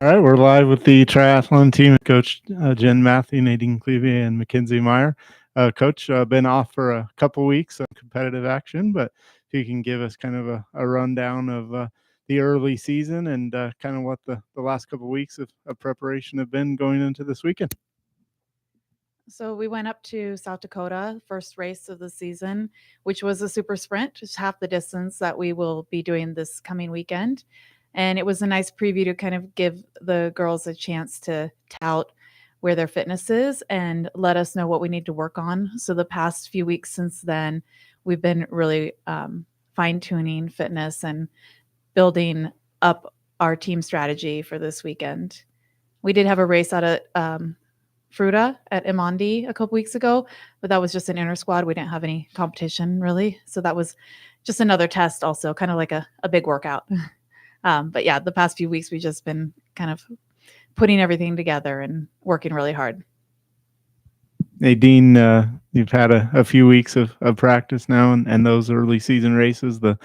All right, we're live with the triathlon team. Coach Jen Mathe, Nadine Klive, and Mackenzie Mayer. Coach, been off for a couple weeks of competitive action, but if you can give us kind of a rundown of the early season and kind of what the last couple weeks of preparation have been going into this weekend. So we went up to South Dakota, first race of the season, which was a super sprint, just half the distance that we will be doing this coming weekend. And it was a nice preview to kind of give the girls a chance to tout where their fitness is and let us know what we need to work on. So the past few weeks since then, we've been really fine-tuning fitness and building up our team strategy for this weekend. We did have a race out at Fruta at Emondi a couple weeks ago, but that was just an inter squad. We didn't have any competition really. So that was just another test also, kind of like a big workout. But yeah, the past few weeks, we've just been kind of putting everything together and working really hard. Nadine, you've had a few weeks of practice now, and those early season races, the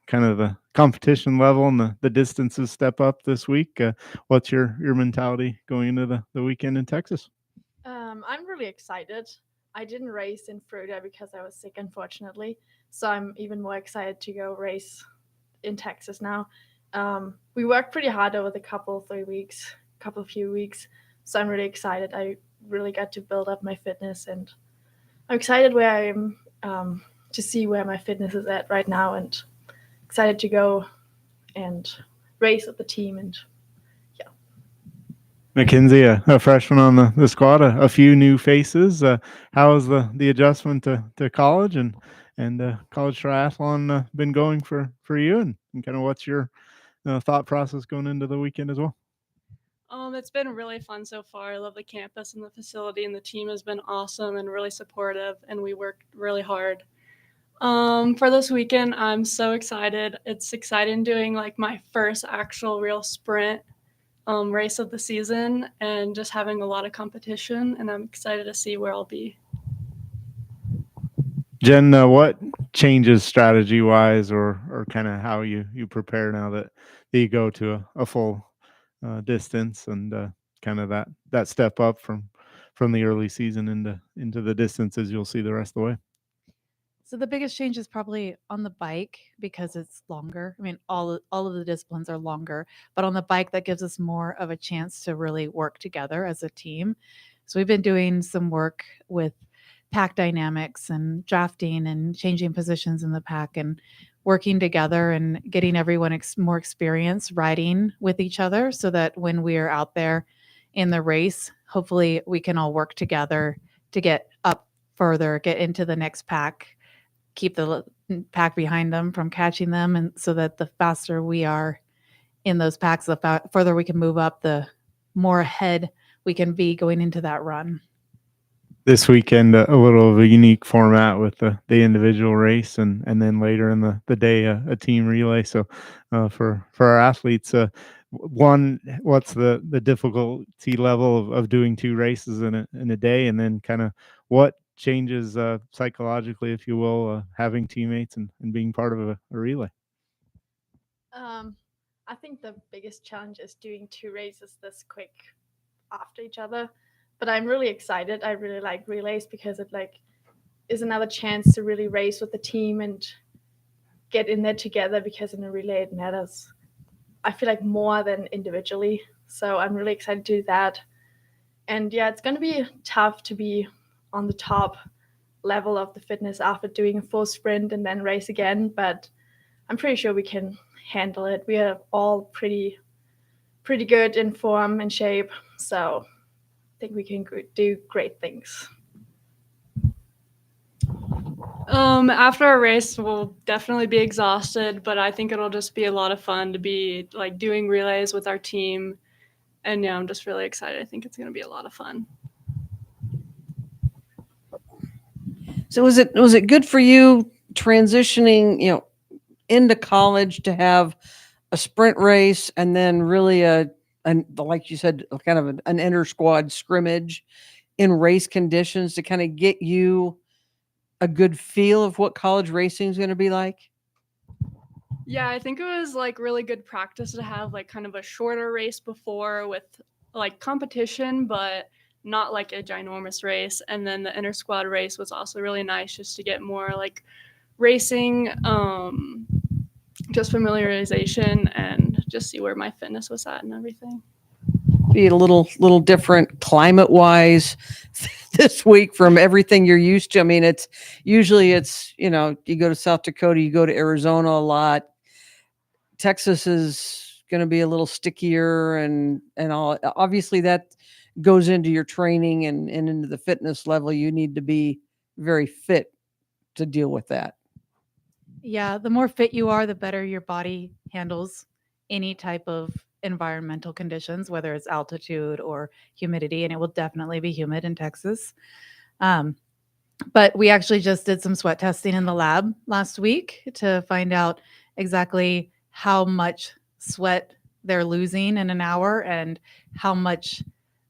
kind of the competition level and the distances step up this week. What's your mentality going into the weekend in Texas? I'm really excited. I didn't race in Florida because I was sick, unfortunately. So I'm even more excited to go race in Texas now. We worked pretty hard over the few weeks. So I'm really excited. I really got to build up my fitness, and I'm excited where I am to see where my fitness is at right now, and excited to go and race with the team. And yeah. Mackenzie, a freshman on the squad, a few new faces. How has the adjustment to college and college triathlon been going for you, and kind of what's your thought process going into the weekend as well? It's been really fun so far. I love the campus and the facility, and the team has been awesome and really supportive, and we worked really hard. For this weekend, I'm so excited. It's exciting doing like my first actual real sprint race of the season and just having a lot of competition, and I'm excited to see where I'll be. Jen, what changes strategy-wise or kind of how you prepare now that you go to a full distance and kind of that step up from the early season into the distances you'll see the rest of the way? So the biggest change is probably on the bike because it's longer. I mean, all of the disciplines are longer, but on the bike that gives us more of a chance to really work together as a team. So we've been doing some work with pack dynamics and drafting and changing positions in the pack and working together and getting everyone more experience riding with each other so that when we are out there in the race, hopefully we can all work together to get up further, get into the next pack, keep the pack behind them from catching them, and so that the faster we are in those packs, the further we can move up, the more ahead we can be going into that run. This weekend, a little of a unique format with the individual race and then later in the day, a team relay. So for our athletes, one, what's the difficulty level of doing two races in a day, and then kind of what changes psychologically, if you will, having teammates and being part of a relay? I think the biggest challenge is doing two races this quick after each other. But I'm really excited. I really like relays because it is another chance to really race with the team and get in there together, because in a relay it matters, I feel like, more than individually. So I'm really excited to do that. And yeah, it's going to be tough to be on the top level of the fitness after doing a full sprint and then race again. But I'm pretty sure we can handle it. We are all pretty good in form and shape. So I think we can do great things. After our race, we'll definitely be exhausted, but I think it'll just be a lot of fun to be like doing relays with our team. And yeah, I'm just really excited. I think it's going to be a lot of fun. So was it good for you transitioning, into college to have a sprint race and then really like you said, kind of an inter squad scrimmage in race conditions to kind of get you a good feel of what college racing is going to be like? Yeah, I think it was like really good practice to have like kind of a shorter race before with like competition, but not like a ginormous race. And then the inter squad race was also really nice just to get more like racing, just familiarization and just see where my fitness was at and everything. Be a little different climate wise this week from everything you're used to. I mean, it's usually you go to South Dakota, you go to Arizona a lot. Texas is going to be a little stickier and all. Obviously that goes into your training and into the fitness level. You need to be very fit to deal with that. Yeah, the more fit you are, the better your body handles any type of environmental conditions, whether it's altitude or humidity, and it will definitely be humid in Texas. But we actually just did some sweat testing in the lab last week to find out exactly how much sweat they're losing in an hour and how much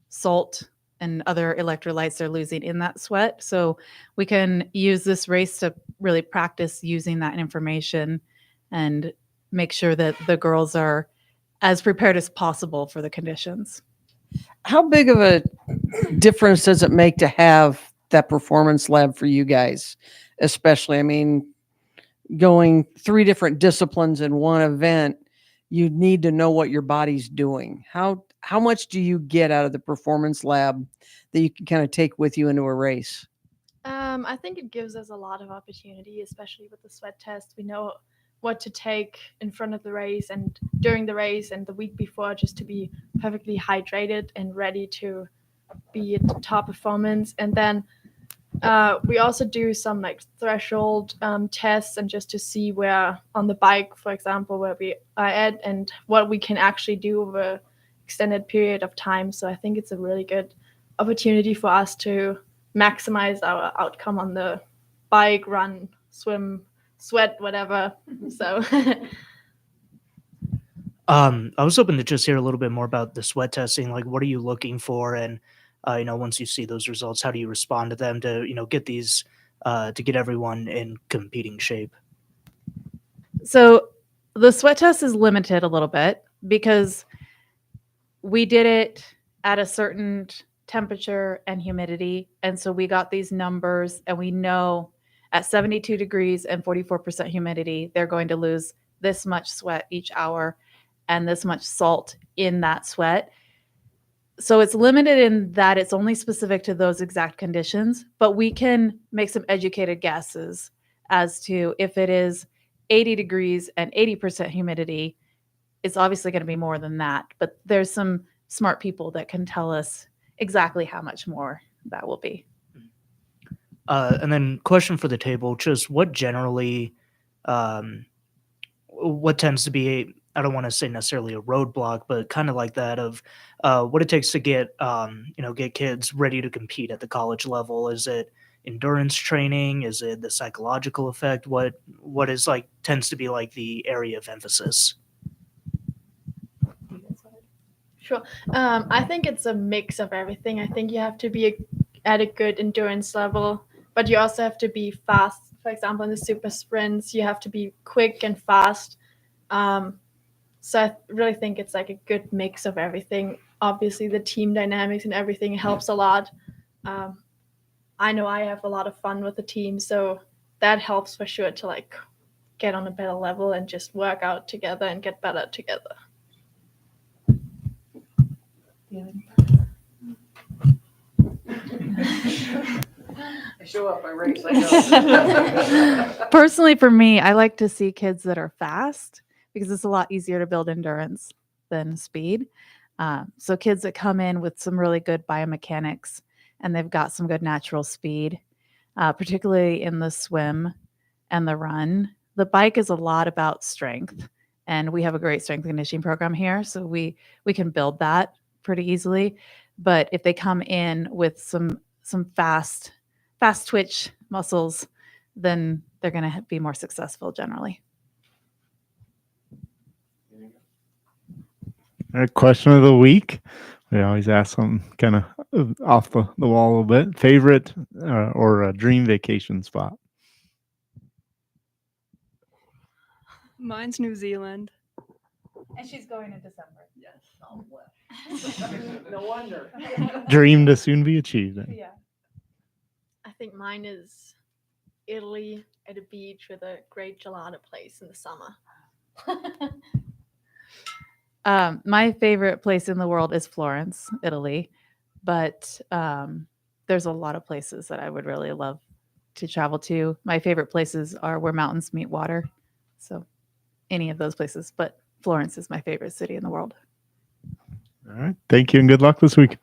salt and other electrolytes they're losing in that sweat. So we can use this race to really practice using that information and make sure that the girls are as prepared as possible for the conditions. How big of a difference does it make to have that performance lab for you guys, especially? I mean, going 3 different disciplines in one event, you need to know what your body's doing. How much do you get out of the performance lab that you can kind of take with you into a race? I think it gives us a lot of opportunity, especially with the sweat test. We know what to take in front of the race and during the race and the week before, just to be perfectly hydrated and ready to be at the top performance. And then we also do some like threshold tests and just to see where on the bike, for example, where we are at and what we can actually do over extended period of time. So I think it's a really good opportunity for us to maximize our outcome on the bike, run, swim, sweat, whatever. So I was hoping to just hear a little bit more about the sweat testing. Like, what are you looking for? And, once you see those results, how do you respond to them to, get these, to get everyone in competing shape? So the sweat test is limited a little bit because we did it at a certain temperature and humidity. And so we got these numbers and we know at 72 degrees and 44% humidity, they're going to lose this much sweat each hour and this much salt in that sweat. So it's limited in that it's only specific to those exact conditions, but we can make some educated guesses as to if it is 80 degrees and 80% humidity, it's obviously going to be more than that. But there's some smart people that can tell us exactly how much more that will be. And then question for the table, just what generally, what tends to be, I don't want to say necessarily a roadblock, but kind of like that of what it takes to get, get kids ready to compete at the college level. Is it endurance training? Is it the psychological effect? What is like tends to be like the area of emphasis? Sure. I think it's a mix of everything. I think you have to be at a good endurance level, but you also have to be fast. For example, in the super sprints, you have to be quick and fast. So I really think it's like a good mix of everything. Obviously, the team dynamics and everything helps a lot. I know I have a lot of fun with the team, so that helps for sure to like get on a better level and just work out together and get better together. I show up, I race, I know. Personally, for me, I like to see kids that are fast because it's a lot easier to build endurance than speed. So kids that come in with some really good biomechanics and they've got some good natural speed, particularly in the swim and the run. The bike is a lot about strength, and we have a great strength conditioning program here, so we can build that pretty easily. But if they come in with some fast twitch muscles, then they're going to be more successful generally. All right, question of the week. We always ask something kind of off the wall a little bit. Favorite or a dream vacation spot? Mine's New Zealand. And she's going in December. Yes. No wonder. Dream to soon be achieved. Yeah. I think mine is Italy at a beach with a great gelato place in the summer. My favorite place in the world is Florence, Italy, but there's a lot of places that I would really love to travel to. My favorite places are where mountains meet water, so any of those places, but Florence is my favorite city in the world. All right. Thank you and good luck this week.